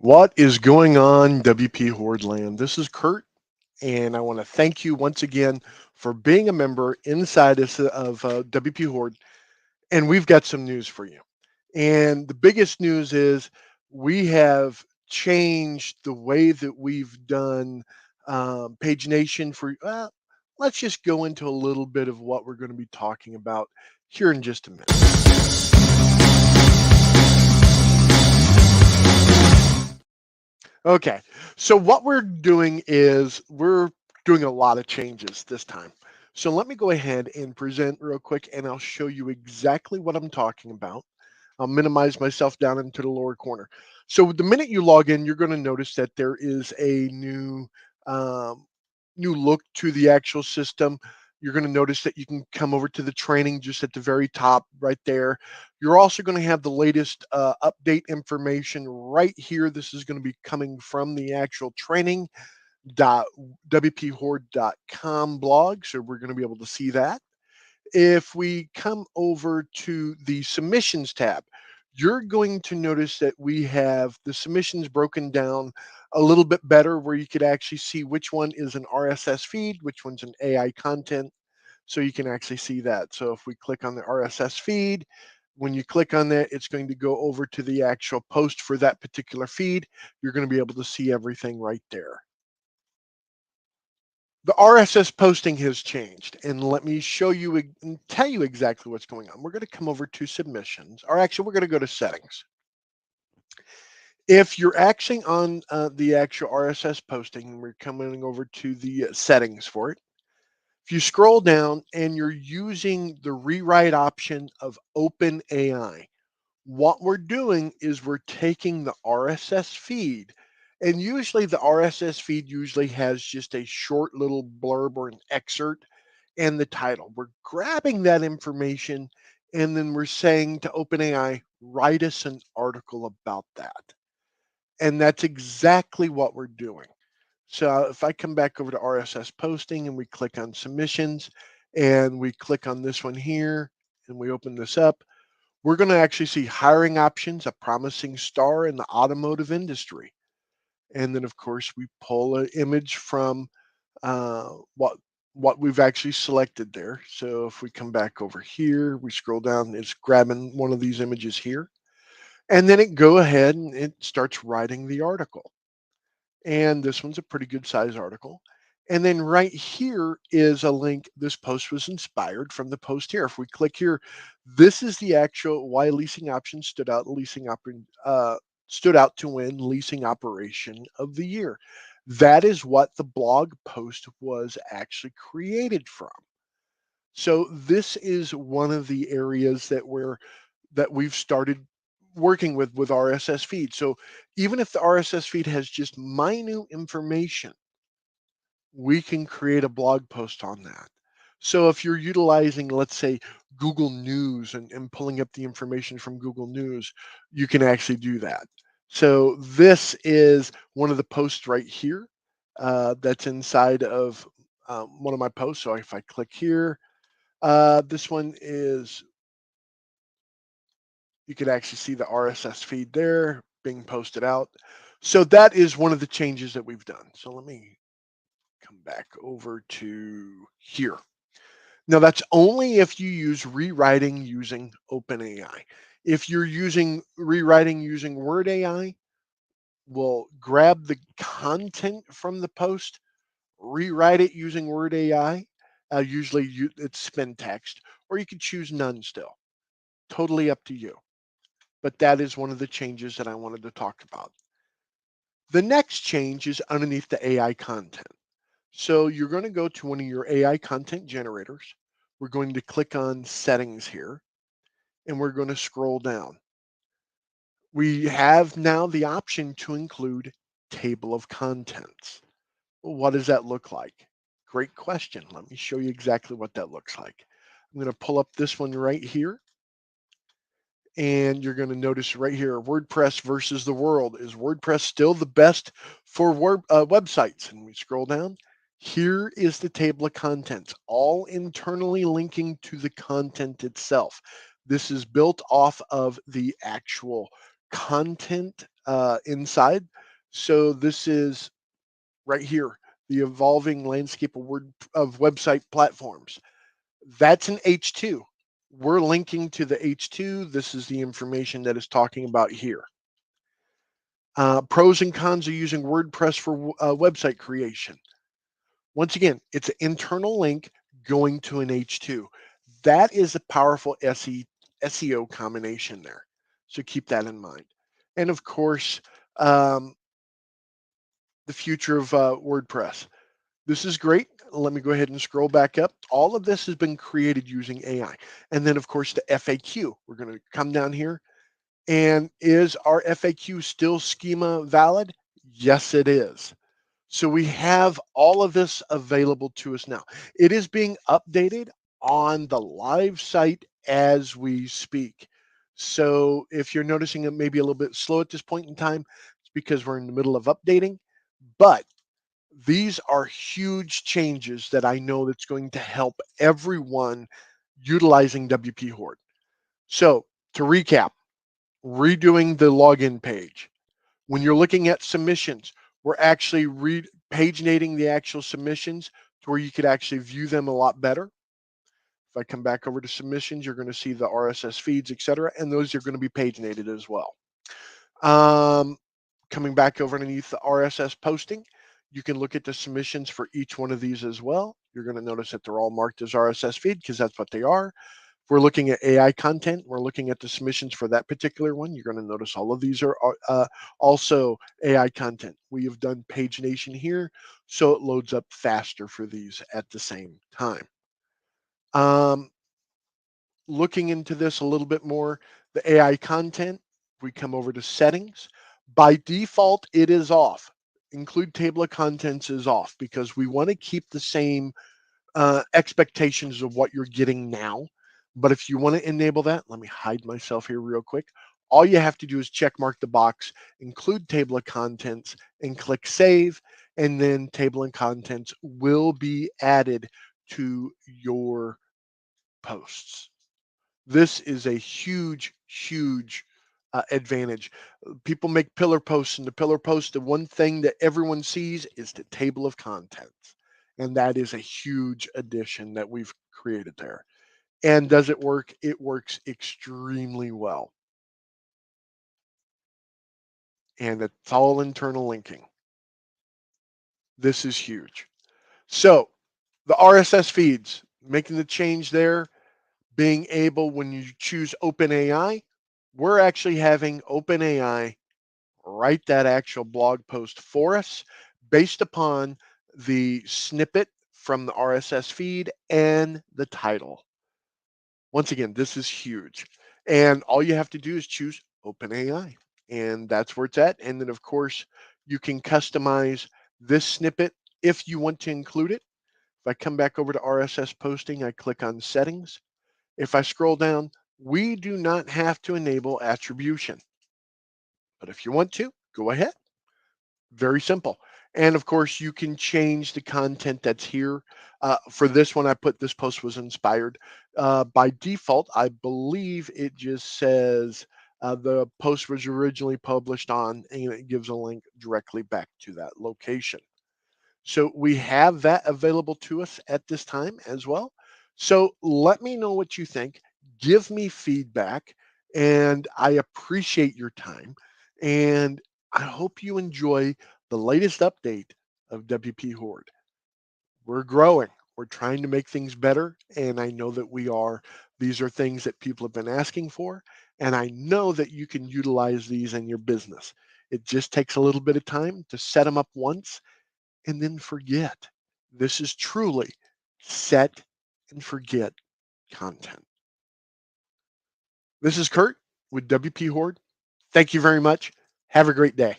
What is going on, WP Horde land? This is Kurt, and I want to thank you once again for being a member inside of WP Horde. And we've got some news for you. And the biggest news is we have changed the way that we've done pagination for. Let's just go into a little bit of what we're going to be talking about here in just a minute. Okay, so what we're doing is we're doing a lot of changes this time. So let me go ahead and present real quick and I'll show you exactly what I'm talking about. I'll minimize myself down into the lower corner. So the minute you log in, you're going to notice that there is a um, new look to the actual system. You're going to notice that you can come over to the training just at the very top right there. You're also going to have the latest update information right here. This is going to be coming from the actual training.wphorde.com blog. So we're going to be able to see that. If we come over to the submissions tab, you're going to notice that we have the submissions broken down a little bit better where you could actually see which one is an RSS feed, which one's an AI content. So you can actually see that. So if we click on the RSS feed, when you click on that, it's going to go over to the actual post for that particular feed. You're going to be able to see everything right there. The RSS posting has changed, and let me show you and tell you exactly what's going on. We're going to come over to submissions, or actually, we're going to go to settings. If you're actually on the actual RSS posting, we're coming over to the settings for it. If you scroll down and you're using the rewrite option of OpenAI, what we're doing is we're taking the RSS feed, and usually the RSS feed usually has just a short little blurb or an excerpt and the title. We're grabbing that information and then we're saying to OpenAI, write us an article about that. And that's exactly what we're doing. So if I come back over to RSS posting and we click on submissions and we click on this one here and we open this up, we're going to actually see hiring options, a promising star in the automotive industry. And then, of course, we pull an image from uh, what what we've actually selected there. So if we come back over here, we scroll down, it's grabbing one of these images here. And then it go ahead and it starts writing the article. And this one's a pretty good size article. And then right here is a link. This post was inspired from the post here. If we click here, this is the actual why leasing options stood out to win leasing operation of the year. That is what the blog post was actually created from. So this is one of the areas that we've started working with RSS feed. So even if the RSS feed has just minute information, we can create a blog post on that. So if you're utilizing, let's say, Google News and pulling up the information from Google News, you can actually do that. So this is one of the posts right here that's inside of one of my posts. So if I click here, this one is, you could actually see the RSS feed there being posted out. So that is one of the changes that we've done. So let me come back over to here. Now that's only if you use rewriting using OpenAI. If you're using rewriting using Word AI, we'll grab the content from the post, rewrite it using Word AI. It's spin text, or you could choose none still. Totally up to you. But that is one of the changes that I wanted to talk about. The next change is underneath the AI content. So you're going to go to one of your AI content generators. We're going to click on settings here and we're going to scroll down. We have now the option to include table of contents. Well, what does that look like? Great question. Let me show you exactly what that looks like. I'm going to pull up this one right here. And you're going to notice right here, WordPress versus the world. Is WordPress still the best for websites? And we scroll down. Here is the table of contents, all internally linking to the content itself. This is built off of the actual content inside. So this is right here, the evolving landscape of website platforms. That's an H2. We're linking to the H2. This is the information that is talking about here. Pros and cons of using WordPress for website creation. Once again, it's an internal link going to an H2. That is a powerful SEO combination there. So keep that in mind. And of course, um, the future of WordPress. This is great. Let me go ahead and scroll back up. All of this has been created using AI. And then, of course, the FAQ. We're going to come down here. And is our FAQ still schema valid? Yes, it is. So we have all of this available to us now. It is being updated on the live site as we speak. So if you're noticing it may be a little bit slow at this point in time, it's because we're in the middle of updating. But these are huge changes that I know that's going to help everyone utilizing WPHorde. So to recap, redoing the login page. When you're looking at submissions, we're actually paginating the actual submissions to where you could actually view them a lot better. If I come back over to submissions, you're going to see the RSS feeds, etc., and those are going to be paginated as well. Coming back over underneath the RSS posting, you can look at the submissions for each one of these as well. You're going to notice that they're all marked as RSS feed because that's what they are. If we're looking at AI content, we're looking at the submissions for that particular one. You're going to notice all of these are also AI content. We have done pagination here, so it loads up faster for these at the same time. Looking into this a little bit more, the AI content, we come over to settings. By default, it is off. Include table of contents is off because we want to keep the same expectations of what you're getting now. But if you want to enable that, let me hide myself here real quick. All you have to do is check mark the box, include table of contents, and click save. And then table of contents will be added to your posts. This is a huge, huge advantage. People make pillar posts, and the pillar post, the one thing that everyone sees is the table of contents. And that is a huge addition that we've created there. And does it work? It works extremely well. And it's all internal linking. This is huge. So the RSS feeds, making the change there, being able, when you choose OpenAI, we're actually having OpenAI write that actual blog post for us based upon the snippet from the RSS feed and the title. Once again, this is huge. And all you have to do is choose OpenAI, and that's where it's at. And then, of course, you can customize this snippet if you want to include it. If I come back over to RSS posting, I click on settings. If I scroll down, we do not have to enable attribution. But if you want to, go ahead. Very simple. And of course, you can change the content that's here. For this one, I put this post was inspired. By default, I believe it just says the post was originally published on, and it gives a link directly back to that location. So we have that available to us at this time as well. So let me know what you think. Give me feedback, and I appreciate your time. And I hope you enjoy the latest update of WPHorde. We're growing. We're trying to make things better, and I know that we are. These are things that people have been asking for, and I know that you can utilize these in your business. It just takes a little bit of time to set them up once and then forget. This is truly set and forget content. This is Kurt with WP Horde. Thank you very much. Have a great day.